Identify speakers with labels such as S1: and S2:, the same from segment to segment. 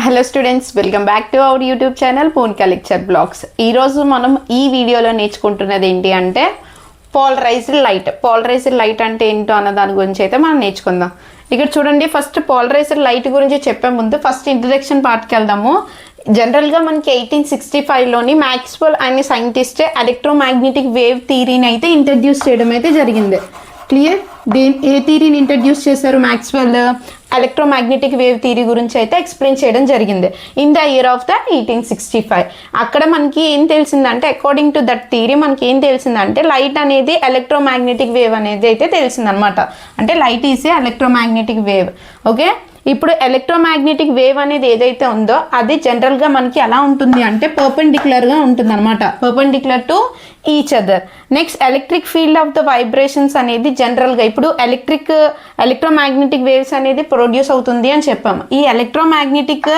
S1: Hello students, welcome back to our YouTube channel Poonika lecture blogs. ఈరోజు మనం ఈ వీడియోలో నేర్చుకుంటున్నది ఏంటి అంటే పోలరైజ్డ్ లైట్ అంటే ఏంటో అన్న దాని గురించి అయితే మనం నేర్చుకుందాం. ఇక్కడ చూడండి, ఫస్ట్ పోలరైజ్డ్ లైట్ గురించి చెప్పే ముందు ఫస్ట్ ఇంట్రడక్షన్ పార్ట్కి వెళ్దాము. జనరల్గా మనకి 1865లోని మ్యాక్స్వెల్ అనే సైంటిస్ట్ ఎలక్ట్రోమాగ్నెటిక్ వేవ్ థియరీని అయితే ఇంట్రడ్యూస్ చేయడం అయితే జరిగింది. క్లియర్? ఏ థియరీని ఇంట్రడ్యూస్ చేశారు? మ్యాక్స్వెల్ ఎలక్ట్రోమాగ్నెటిక్ వేవ్ థియరీ గురించి అయితే ఎక్స్ప్లెయిన్ చేయడం జరిగింది in the year of the 1865. అక్కడ మనకి ఏం తెలిసిందంటే, అకార్డింగ్ టు దట్ థియరీ మనకి ఏం తెలిసిందంటే లైట్ అనేది ఎలక్ట్రోమాగ్నెటిక్ వేవ్ అనేది అయితే తెలిసిందనమాట. అంటే light is a electromagnetic wave. Okay, ఇప్పుడు ఎలక్ట్రోమాగ్నెటిక్ వేవ్ అనేది ఏదైతే ఉందో అది జనరల్గా మనకి ఎలా ఉంటుంది అంటే పర్పెండిక్యులర్గా ఉంటుంది అనమాట, perpendicular to each other. Next electric field of the vibrations అనేది జనరల్గా ఇప్పుడు ఎలక్ట్రోమాగ్నెటిక్ వేవ్స్ అనేది ప్రొడ్యూస్ అవుతుంది అని చెప్పాము. ఈ ఎలక్ట్రోమాగ్నెటిక్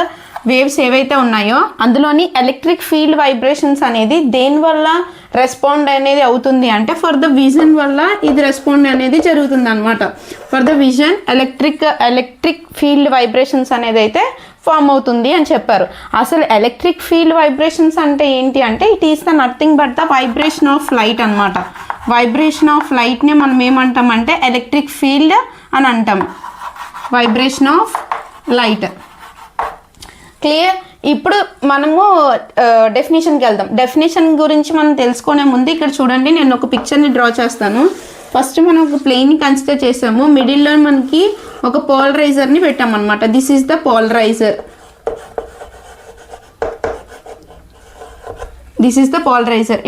S1: వేవ్స్ ఏవైతే ఉన్నాయో అందులోని ఎలక్ట్రిక్ ఫీల్డ్ వైబ్రేషన్స్ అనేది దేనివల్ల రెస్పాండ్ అనేది అవుతుంది అంటే ఫర్ ద విజన్ వల్ల ఇది రెస్పాండ్ అనేది జరుగుతుంది అనమాట. For the vision electric field vibrations అనేది అయితే ఫామ్ అవుతుంది అని చెప్పారు. అసలు ఎలక్ట్రిక్ ఫీల్డ్ వైబ్రేషన్స్ అంటే ఏంటి అంటే it is the nothing but the vibration of light అనమాట. వైబ్రేషన్ ఆఫ్ లైట్ని మనం ఏమంటామంటే ఎలక్ట్రిక్ ఫీల్డ్ అని అంటాం. Vibration of light. క్లియర్? ఇప్పుడు మనము డెఫినేషన్కి వెళ్దాం. డెఫినేషన్ గురించి మనం తెలుసుకునే ముందు ఇక్కడ చూడండి, నేను ఒక పిక్చర్ని డ్రా చేస్తాను. ఫస్ట్ మనం ఒక ప్లేన్ని కన్సిడర్ చేసాము, మిడిల్లో మనకి ఒక పోలరైజర్ని పెట్టామన్నమాట. This is the polariser.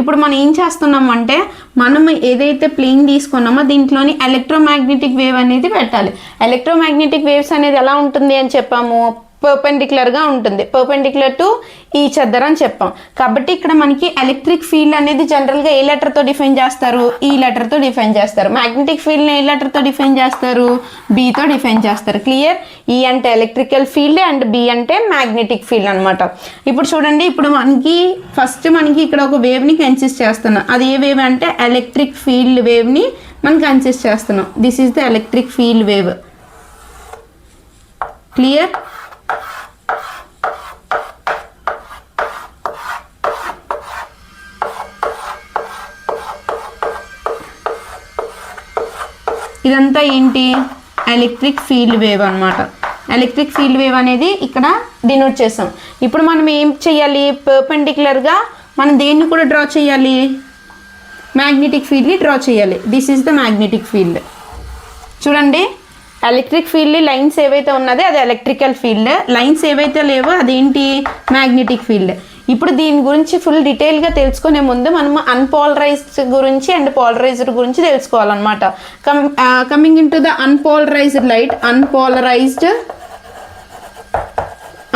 S1: ఇప్పుడు మనం ఏం చేస్తున్నాం అంటే మనం ఏదైతే ప్లేన్ తీసుకున్నామో దీంట్లోని ఎలక్ట్రోమాగ్నెటిక్ వేవ్ అనేది పెట్టాలి. ఎలక్ట్రోమాగ్నెటిక్ వేవ్స్ అనేది ఎలా ఉంటుంది అని చెప్పాము, పర్పెండిక్యులర్గా ఉంటుంది, పర్పెండిక్యులర్ టు ఈచ్ అదర్ అని చెప్పాం. కాబట్టి ఇక్కడ మనకి ఎలక్ట్రిక్ ఫీల్డ్ అనేది జనరల్గా ఏ లెటర్తో డిఫైన్ చేస్తారు? ఈ లెటర్తో డిఫైన్ చేస్తారు. మ్యాగ్నెటిక్ ఫీల్డ్ని ఏ లెటర్తో డిఫైన్ చేస్తారు? బీతో డిఫైన్ చేస్తారు. క్లియర్? ఈ అంటే ఎలక్ట్రికల్ ఫీల్డ్ అండ్ బి అంటే మ్యాగ్నెటిక్ ఫీల్డ్ అనమాట. ఇప్పుడు చూడండి, ఇప్పుడు ఫస్ట్ మనకి ఇక్కడ ఒక వేవ్ని కన్సిస్ట్ చేస్తున్నాం. అది ఏ వేవ్ అంటే ఎలక్ట్రిక్ ఫీల్డ్ వేవ్ని మనం కన్సిస్ట్ చేస్తున్నాం. This is the electric field wave. Clear? ఇదంతా ఏంటి? ఎలక్ట్రిక్ ఫీల్డ్ వేవ్ అనమాట. ఎలక్ట్రిక్ ఫీల్డ్ వేవ్ అనేది ఇక్కడ డినోట్ చేసాం. ఇప్పుడు మనం ఏం చేయాలి? పర్పెండిక్యులర్గా మనం దేన్ని కూడా డ్రా చేయాలి? మ్యాగ్నెటిక్ ఫీల్డ్ని డ్రా చేయాలి. This is the magnetic field. చూడండి, ఎలక్ట్రిక్ ఫీల్డ్ లైన్స్ ఏవైతే ఉన్నదో అది ఎలక్ట్రికల్ ఫీల్డ్, లైన్స్ ఏవైతే లేవో అదేంటి? Magnetic field. ఇప్పుడు దీని గురించి ఫుల్ డీటెయిల్గా తెలుసుకునే ముందు మనము అన్పోలరైజ్డ్ గురించి అండ్ పోలరైజ్డ్ గురించి తెలుసుకోవాలన్నమాట. Coming in to the unpolarised light.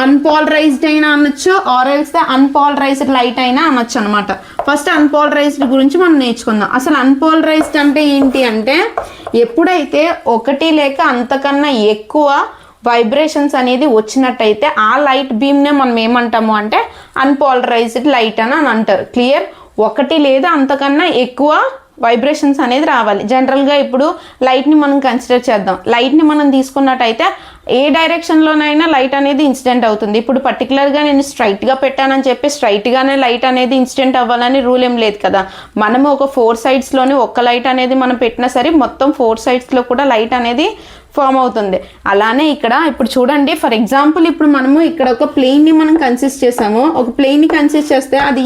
S1: Unpolarised అయినా అనొచ్చు, or else the unpolarised light అయినా అనొచ్చు అనమాట. ఫస్ట్ అన్పోలరైజ్డ్ గురించి మనం నేర్చుకుందాం. అసలు అన్పోలరైజ్డ్ అంటే ఏంటి అంటే ఎప్పుడైతే ఒకటి లేక అంతకన్నా ఎక్కువ వైబ్రేషన్స్ అనేది వచ్చినట్టయితే ఆ లైట్ బీమ్నే మనం ఏమంటాము అంటే అన్పోలరైజ్డ్ లైట్ అని అంటారు. క్లియర్? ఒకటి లేదా అంతకన్నా ఎక్కువ వైబ్రేషన్స్ అనేది రావాలి. జనరల్గా ఇప్పుడు లైట్ని మనం కన్సిడర్ చేద్దాం. లైట్ని మనం తీసుకున్నట్టయితే ఏ డైరెక్షన్లోనైనా లైట్ అనేది ఇన్సిడెంట్ అవుతుంది. ఇప్పుడు పర్టికులర్గా నేను స్ట్రైట్గా పెట్టానని చెప్పి స్ట్రైట్గానే లైట్ అనేది ఇన్సిడెంట్ అవ్వాలని రూల్ ఏం లేదు కదా. మనము ఒక 4 సైడ్స్లోనే ఒక్క లైట్ అనేది మనం పెట్టినా సరే మొత్తం 4 సైడ్స్లో కూడా లైట్ అనేది ఫామ్ అవుతుంది. అలానే ఇక్కడ ఇప్పుడు చూడండి, ఫర్ ఎగ్జాంపుల్ ఇప్పుడు మనము ఇక్కడ ఒక ప్లేన్ని మనం కన్సిస్ట్ చేసాము. ఒక ప్లేన్ని కన్సిస్ట్ చేస్తే అది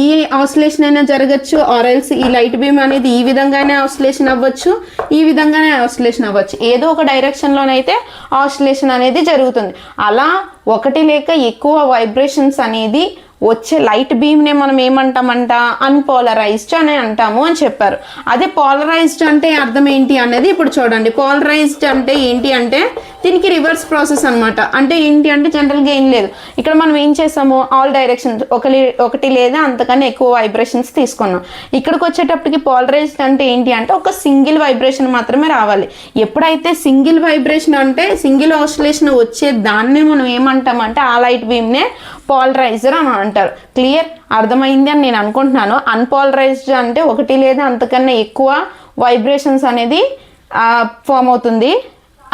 S1: ఈ ఆసిలేషన్ అయినా జరగచ్చు, ఆర్ ఎల్స్ ఈ లైట్ బీమ్ అనేది ఈ విధంగానే ఆసిలేషన్ అవ్వచ్చు, ఈ విధంగానే ఆసిలేషన్ అవ్వచ్చు. ఏదో ఒక డైరెక్షన్లోనైతే ఆసిలేషన్ అనేది జరుగుతుంది. అలా ఒకటి లేక ఎక్కువ వైబ్రేషన్స్ అనేది వచ్చే లైట్ బీమ్నే మనం ఏమంటామంట? అన్పోలరైజ్డ్ అని అంటాము అని చెప్పారు. అదే పోలరైజ్డ్ అంటే అర్థం ఏంటి అనేది ఇప్పుడు చూడండి. పోలరైజ్డ్ అంటే ఏంటి అంటే దీనికి రివర్స్ ప్రాసెస్ అనమాట. అంటే ఏంటి అంటే జనరల్గా ఏం లేదు, ఇక్కడ మనం ఏం చేసాము? ఆల్ డైరెక్షన్స్ ఒకటి లేదా అంతకన్నా ఎక్కువ వైబ్రేషన్స్ తీసుకున్నాం. ఇక్కడికి వచ్చేటప్పటికి పోలరైజ్డ్ అంటే ఏంటి అంటే ఒక సింగిల్ వైబ్రేషన్ మాత్రమే రావాలి. ఎప్పుడైతే సింగిల్ వైబ్రేషన్ అంటే సింగిల్ ఆసిలేషన్ వచ్చే దాన్నే మనం ఏమంటామంటే ఆ లైట్ బీమ్నే పోలరైజర్ అని అంటారు. క్లియర్? అర్థమైంది అని నేను అనుకుంటున్నాను. అన్పోలరైజ్డ్ అంటే ఒకటి లేదా అంతకన్నా ఎక్కువ వైబ్రేషన్స్ అనేది ఫామ్ అవుతుంది.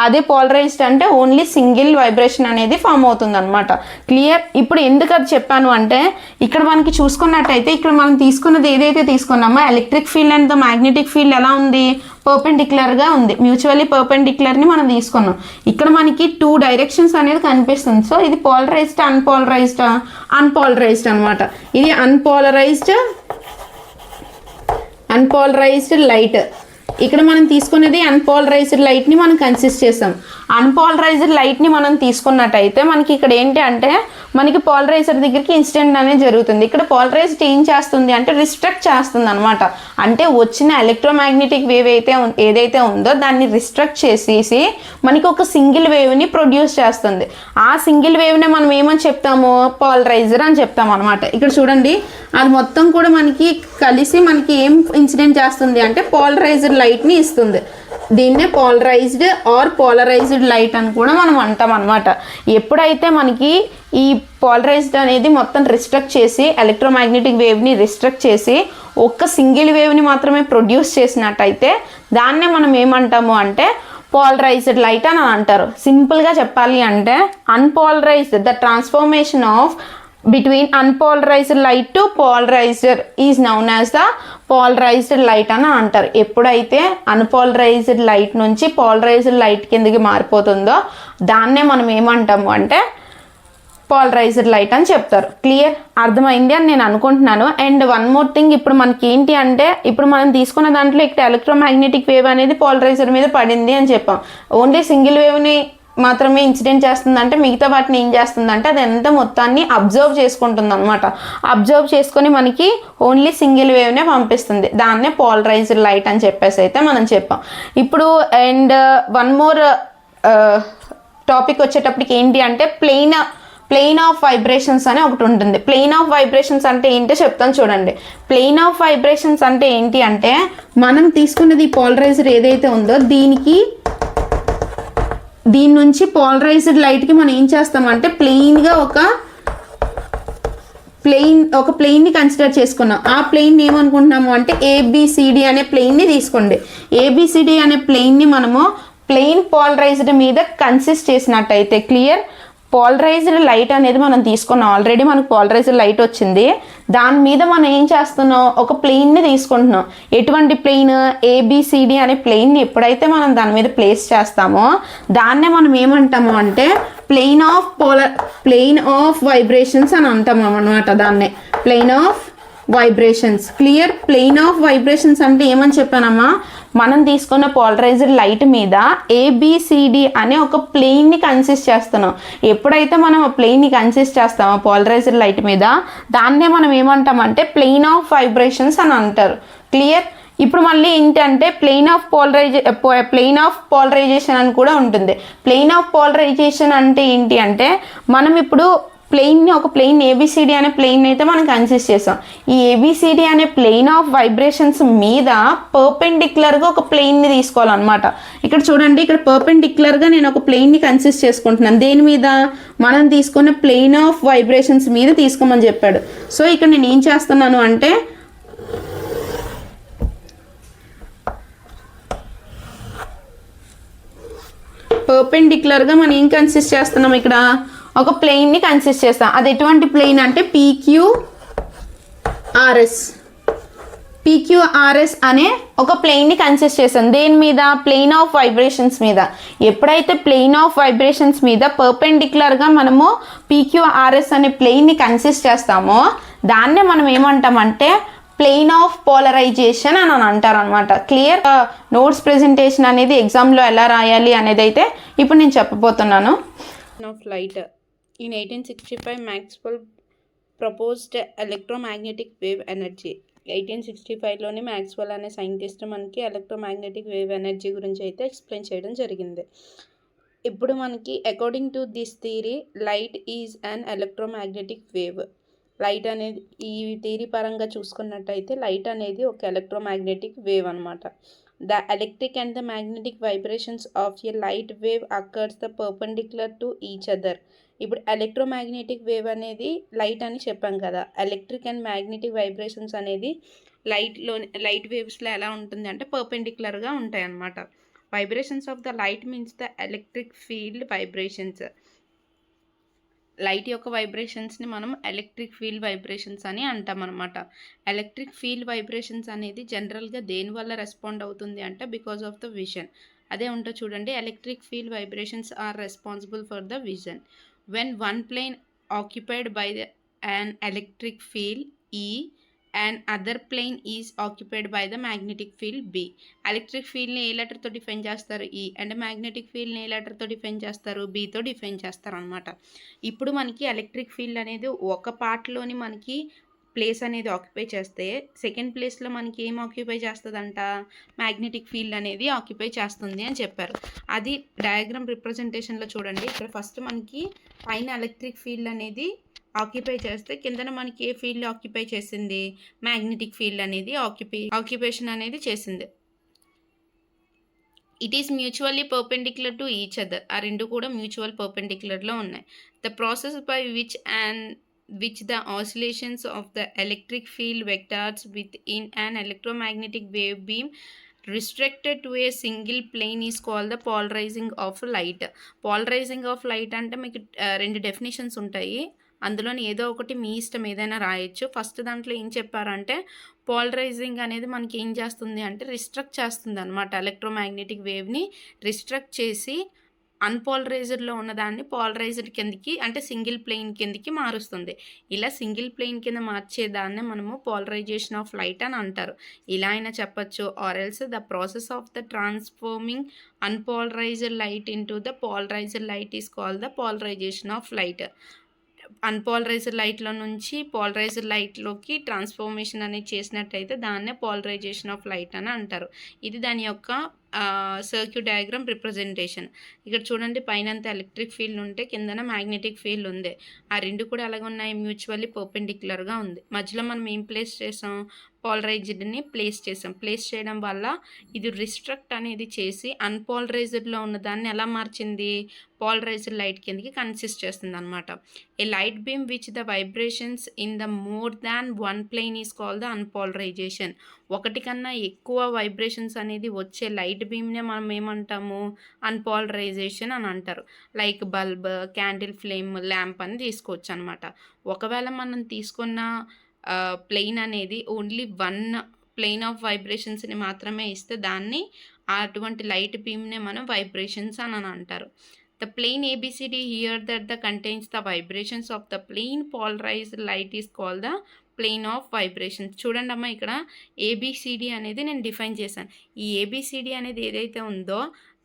S1: అదే పోలరైజ్డ్ అంటే ఓన్లీ సింగిల్ వైబ్రేషన్ అనేది ఫామ్ అవుతుంది అనమాట. క్లియర్? ఇప్పుడు ఎందుకు అది చెప్పాను అంటే ఇక్కడ మనకి చూసుకున్నట్టయితే ఇక్కడ మనం తీసుకున్నది ఏదైతే తీసుకున్నామో electric field and the magnetic field ఎలా ఉంది, పర్పెండిక్యులర్గా ఉంది, మ్యూచువల్లీ పర్పెండిక్యులర్ని మనం తీసుకున్నాం. ఇక్కడ మనకి 2 డైరెక్షన్స్ అనేది కనిపిస్తుంది. సో ఇది పోలరైజ్డ్ అన్పోలరైజ్డ్ అనమాట. ఇది అన్పోలరైజ్డ్ లైట్. ఇక్కడ మనం తీసుకునేది అన్పోలరైజ్డ్ లైట్ని మనం కన్సిస్ట్ చేస్తాం. అన్పోలరైజ్డ్ లైట్ని మనం తీసుకున్నట్టయితే మనకి ఇక్కడ ఏంటి అంటే మనకి పోలరైజర్ దగ్గరికి ఇన్సిడెంట్ అనేది జరుగుతుంది. ఇక్కడ పోలరైజ్డ్ ఏం చేస్తుంది అంటే రిస్ట్రిక్ట్ చేస్తుంది అనమాట. అంటే వచ్చిన ఎలక్ట్రోమాగ్నెటిక్ వేవ్ ఏదైతే ఉందో దాన్ని రిస్ట్రిక్ట్ చేసేసి మనకి ఒక సింగిల్ వేవ్ని ప్రొడ్యూస్ చేస్తుంది. ఆ సింగిల్ వేవ్నే మనం ఏమని చెప్తాము, పోలరైజర్ అని చెప్తాం అనమాట. ఇక్కడ చూడండి అది మొత్తం కూడా మనకి కలిసి మనకి ఏం ఇన్సిడెంట్ చేస్తుంది అంటే పోలరైజ్డ్ లైట్ని ఇస్తుంది. దీన్నే పోలరైజ్డ్ లైట్ అని కూడా మనం అంటాం అనమాట. ఎప్పుడైతే మనకి ఈ పోలరైజ్డ్ అనేది మొత్తం రిస్ట్రిక్ట్ చేసి ఎలక్ట్రోమాగ్నెటిక్ వేవ్ని రిస్ట్రిక్ట్ చేసి ఒక్క సింగిల్ వేవ్ని మాత్రమే ప్రొడ్యూస్ చేసినట్టయితే దాన్నే మనం ఏమంటాము అంటే పోలరైజ్డ్ లైట్ అని అంటారు. సింపుల్గా చెప్పాలి అంటే unpolarised, the transformation of between unpolarized light to polarizer is known as the polarized light అని అంటారు. ఎప్పుడైతే అన్పోలరైజ్డ్ లైట్ నుంచి పోలరైజ్డ్ లైట్ కిందకి మారిపోతుందో దాన్నే మనం ఏమంటాము అంటే పోలరైజ్డ్ లైట్ అని చెప్తారు. క్లియర్? అర్థమైంది అని నేను అనుకుంటున్నాను. అండ్ వన్ మోర్ థింగ్, ఇప్పుడు మనకి ఏంటి అంటే ఇప్పుడు మనం తీసుకున్న దాంట్లో ఇక్కడ ఎలక్ట్రోమాగ్నెటిక్ వేవ్ అనేది పోలరైజర్ మీద పడింది అని చెప్పాం. ఓన్లీ సింగిల్ వేవ్ని మాత్రమే ఇన్సిడెంట్ చేస్తుందంటే మిగతా వాటిని ఏం చేస్తుందంటే అది ఎంత మొత్తాన్ని అబ్జర్వ్ చేసుకుంటుంది అనమాట. అబ్జర్వ్ చేసుకొని మనకి ఓన్లీ సింగిల్ వేవ్నే పంపిస్తుంది. దాన్నే పోలరైజ్డ్ లైట్ అని చెప్పేసి అయితే మనం చెప్పాం. ఇప్పుడు అండ్ వన్ మోర్ టాపిక్ వచ్చేటప్పటికి ఏంటి అంటే ప్లేన్ ఆఫ్ వైబ్రేషన్స్ అని ఒకటి ఉంటుంది. ప్లేన్ ఆఫ్ వైబ్రేషన్స్ అంటే ఏంటో చెప్తాను చూడండి. ప్లేన్ ఆఫ్ వైబ్రేషన్స్ అంటే ఏంటి అంటే మనం తీసుకున్నది పోలరైజర్ ఏదైతే ఉందో దీని నుంచి పోలరైజ్డ్ లైట్కి మనం ఏం చేస్తామంటే ప్లెయిన్గా ఒక ప్లెయిన్ని కన్సిడర్ చేసుకున్నాం. ఆ ప్లెయిన్ ఏమనుకుంటున్నాము అంటే ఏబిసిడి అనే ప్లెయిన్ని తీసుకోండి. ఏబిసిడి అనే ప్లెయిన్ని మనము ప్లెయిన్ పోలరైజ్డ్ మీద కన్సిస్ట్ చేసినట్టయితే క్లియర్, పోలరైజ్డ్ లైట్ అనేది మనం తీసుకున్నాం. ఆల్రెడీ మనకు పోలరైజ్డ్ లైట్ వచ్చింది. దాని మీద మనం ఏం చేస్తున్నాం, ఒక ప్లెయిన్ని తీసుకుంటున్నాం. ఎటువంటి ప్లెయిన్, ఏబిసిడి అనే ప్లెయిన్ని ఎప్పుడైతే మనం దాని మీద ప్లేస్ చేస్తామో దాన్నే మనం ఏమంటాము అంటే ప్లెయిన్ ఆఫ్ వైబ్రేషన్స్ అని అంటాము అన్నమాట. దాన్నే plain of vibrations. Clear? Plain of vibrations అంటే ఏమని చెప్పానమ్మా, మనం తీసుకున్న పోలరైజ్డ్ లైట్ మీద ఏబిసిడి అనే ఒక ప్లెయిన్ని కన్సిస్ట్ చేస్తున్నాం. ఎప్పుడైతే మనం ఆ ప్లెయిన్ని కన్సిస్ట్ చేస్తామో పోలరైజ్డ్ లైట్ మీద దాన్నే మనం ఏమంటామంటే ప్లెయిన్ ఆఫ్ వైబ్రేషన్స్ అని అంటారు. క్లియర్? ఇప్పుడు మళ్ళీ ఏంటంటే ప్లెయిన్ ఆఫ్ పోలరైజేషన్ అని కూడా ఉంటుంది. ప్లెయిన్ ఆఫ్ పోలరైజేషన్ అంటే ఏంటి అంటే మనం ఇప్పుడు ఒక ప్లెయిన్ ఏబిసిడి అనే ప్లెయిన్ అయితే మనం కన్సిస్ట్ చేసాం. ఈ ఏబిసిడి అనే ప్లెయిన్ ఆఫ్ వైబ్రేషన్స్ మీద పర్పెండిక్యులర్గా ఒక ప్లెయిన్ని తీసుకోవాలన్నమాట. ఇక్కడ చూడండి, ఇక్కడ పర్పెండిక్యులర్గా నేను ఒక ప్లెయిన్ని కన్సిస్ట్ చేసుకుంటున్నాను. దేని మీద, మనం తీసుకున్న ప్లెయిన్ ఆఫ్ వైబ్రేషన్స్ మీద తీసుకోమని చెప్పాడు. సో ఇక్కడ నేను ఏం చేస్తున్నాను అంటే పర్పెండిక్యులర్గా మనం ఏం కన్సిస్ట్ చేస్తున్నాం, ఇక్కడ ఒక ప్లెయిన్ని కన్సిస్ట్ చేస్తాం. అది ఎటువంటి ప్లెయిన్ అంటే PQRS అనే ఒక ప్లెయిన్ని కన్సిస్ట్ చేస్తాం. దేని మీద, ప్లెయిన్ ఆఫ్ వైబ్రేషన్స్ మీద. ఎప్పుడైతే ప్లెయిన్ ఆఫ్ వైబ్రేషన్స్ మీద పర్పెండిక్యులర్గా మనము PQRS అనే ప్లెయిన్ని కన్సిస్ట్ చేస్తామో దాన్నే మనం ఏమంటామంటే ప్లెయిన్ ఆఫ్ పోలరైజేషన్ అని అంటారు అనమాట. క్లియర్? నోట్స్ ప్రెజెంటేషన్ అనేది ఎగ్జామ్లో ఎలా రాయాలి అనేది అయితే ఇప్పుడు నేను చెప్పబోతున్నాను.
S2: Of light in 1865 Maxwell proposed electromagnetic wave energy. 1865లోని మ్యాక్స్వెల్ అనే సైంటిస్ట్ మనకి ఎలక్ట్రోమాగ్నెటిక్ వేవ్ ఎనర్జీ గురించి అయితే ఎక్స్ప్లెయిన్ చేయడం జరిగింది. ఇప్పుడు మనకి according to this theory light is an electromagnetic wave. Light అనేది ఈ థియరీ పరంగా చూసుకున్నట్టయితే లైట్ అనేది ఒక ఎలక్ట్రోమాగ్నెటిక్ వేవ్ అనమాట. The electric and the magnetic vibrations of a light wave occurs the perpendicular to each other. ఇప్పుడు ఎలక్ట్రోమాగ్నెటిక్ వేవ్ అనేది light అని చెప్పాం కదా. ఎలక్ట్రిక్ అండ్ మ్యాగ్నెటిక్ వైబ్రేషన్స్ అనేది లైట్ వేవ్స్లో ఎలా ఉంటుంది అంటే పర్పెండిక్యులర్గా ఉంటాయి అన్నమాట. Vibrations of the light means the electric field vibrations. Light యొక్క వైబ్రేషన్స్ని మనం ఎలక్ట్రిక్ ఫీల్డ్ వైబ్రేషన్స్ అని అంటాం అనమాట. ఎలక్ట్రిక్ ఫీల్డ్ వైబ్రేషన్స్ అనేది జనరల్గా దేనివల్ల రెస్పాండ్ అవుతుంది అంటే బికాస్ ఆఫ్ ద విజన్. అదే ఉంటో చూడండి, electric field vibrations are responsible for the vision. When one plane occupied by an electric field E and other plane is occupied by the magnetic field B. Electric ఫీల్డ్ని ఏ లెటర్తో define చేస్తారు? E. And magnetic ఫీల్డ్ని ఏ లెటర్తో define చేస్తారు? Bతో define చేస్తారు అనమాట. ఇప్పుడు మనకి electric field అనేది ఒక పార్ట్లోని మనకి ప్లేస్ అనేది ఆక్యుపై చేస్తే సెకండ్ ప్లేస్లో మనకి ఏం ఆక్యుపై చేస్తుందంట? మ్యాగ్నెటిక్ ఫీల్డ్ అనేది ఆక్యుపై చేస్తుంది అని చెప్పారు. అది డయాగ్రామ్ రిప్రజెంటేషన్లో చూడండి. ఇక్కడ ఫస్ట్ మనకి పైన ఎలక్ట్రిక్ ఫీల్డ్ అనేది ఆక్యుపై చేస్తే కిందన మనకి ఏ ఫీల్డ్ ఆక్యుపై చేసింది? మ్యాగ్నెటిక్ ఫీల్డ్ అనేది ఆక్యుపేషన్ అనేది చేసింది. It is mutually perpendicular to each other. ఆ రెండు కూడా మ్యూచువల్ పర్పెండిక్యులర్లో ఉన్నాయి. The process by which the oscillations of the electric field vectors within an electromagnetic wave beam restricted to a single plane is called the polarizing of light. Polarizing of light అంటే మీకు రెండు definitions ఉంటాయి, అందులోని ఏదో ఒకటి మీ ఇష్టం ఏదైనా రాయొచ్చు. ఫస్ట్ దాంట్లో ఏం చెప్పారంటే పోలరైజింగ్ అనేది మనకి ఏం చేస్తుంది అంటే రిస్ట్రక్ట్ చేస్తుంది అనమాట. ఎలక్ట్రోమాగ్నెటిక్ వేవ్ని రిస్ట్రక్ట్ చేసి అన్పోలరైజ్డ్లో ఉన్నదాన్ని పోలరైజ్డ్ కిందకి అంటే సింగిల్ ప్లేన్ కిందకి మారుస్తుంది. ఇలా సింగిల్ ప్లేన్ కింద మార్చేదాన్ని మనము పోలరైజేషన్ ఆఫ్ లైట్ అని అంటారు. ఇలా అయినా చెప్పచ్చు. Or else the process of the transforming unpolarized light into the polarized light is called the polarization of light. Unpolarized లైట్లో నుంచి పోలరైజ్డ్ లైట్లోకి ట్రాన్స్ఫార్మేషన్ అనేది చేసినట్టయితే దాన్నే పోలరైజేషన్ ఆఫ్ లైట్ అని అంటారు. ఇది దాని యొక్క సర్క్యూట్ డయాగ్రామ్ రిప్రజెంటేషన్. ఇక్కడ చూడండి, పైన అంతా ఎలక్ట్రిక్ ఫీల్డ్ ఉంటే కిందన మ్యాగ్నెటిక్ ఫీల్డ్ ఉంది. ఆ రెండు కూడా ఎలాగ ఉన్నాయి? మ్యూచువల్లీ పర్పెండిక్యులర్గా ఉంది. మధ్యలో మనం ఏం ప్లేస్ చేసాం? పోలరైజ్డ్ని ప్లేస్ చేసాం. ప్లేస్ చేయడం వల్ల ఇది రిస్ట్రక్ట్ అనేది చేసి అన్పోలరైజ్డ్లో ఉన్నదాన్ని ఎలా మార్చింది? పోలరైజ్డ్ లైట్ కిందకి కన్సిస్ట్ చేస్తుంది అనమాట. A light beam which the vibrations in the more than one plane is called the unpolarisation. ఒకటి కన్నా ఎక్కువ వైబ్రేషన్స్ అనేది వచ్చే లైట్ బీమ్నే మనం ఏమంటాము? అన్పోలరైజేషన్ అని అంటారు. Like bulb, candle flame, lamp అని తీసుకోవచ్చు అనమాట. ఒకవేళ మనం తీసుకున్న ప్లేన్ అనేది ఓన్లీ వన్ ప్లేన్ ఆఫ్ వైబ్రేషన్స్ని మాత్రమే ఇస్తే దాన్ని అటువంటి లైట్ బీమ్నే మనం వైబ్రేషన్స్ అని అంటారు. The plane ABCD here that the contains the vibrations of the plane polarized light is called the plane of vibrations. చూడండి అమ్మా, ఇక్కడ ABCD అనేది నేను డిఫైన్ చేశాను. ఈ ABCD అనేది ఏదైతే ఉందో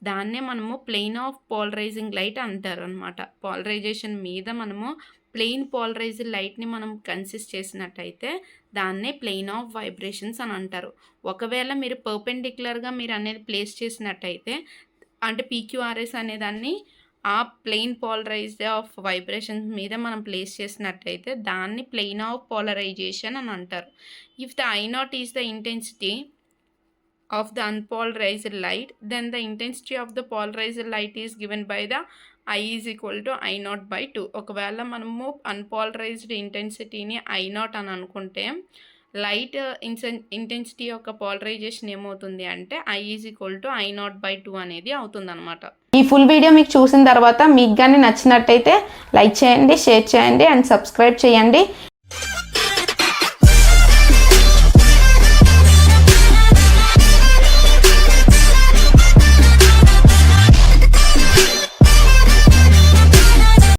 S2: దాన్నే మనము ప్లేన్ ఆఫ్ పోలరైజింగ్ లైట్ అంటారు అనమాట. పోలరైజేషన్ మీద మనము ప్లెయిన్ పోలరైజ్డ్ లైట్ని మనం కన్సిస్ట్ చేసినట్టయితే దాన్నే ప్లేన్ ఆఫ్ వైబ్రేషన్స్ అని అంటారు. ఒకవేళ మీరు పర్పెండిక్యులర్గా మీరు అనేది ప్లేస్ చేసినట్టయితే అంటే PQRS అనేదాన్ని ఆ ప్లెయిన్ పోలరైజ్డ్ ఆఫ్ వైబ్రేషన్స్ మీద మనం ప్లేస్ చేసినట్టయితే దాన్ని ప్లేన్ ఆఫ్ పోలరైజేషన్ అని అంటారు. If the I0 is the intensity of the unpolarised light, then the intensity of the polarized light is given by the I is equal to I0/2. ఒకవేళ మనము unpolarised ఇంటెన్సిటీని I0 అని అనుకుంటే light intensity యొక్క polarisation ఏమవుతుంది అంటే I is equal to I0/2 అనేది అవుతుందన్నమాట.
S1: ఈ ఫుల్ వీడియో మీకు చూసిన తర్వాత మీకు కానీ నచ్చినట్టయితే లైక్ చేయండి, షేర్ చేయండి అండ్ సబ్స్క్రైబ్ చేయండి.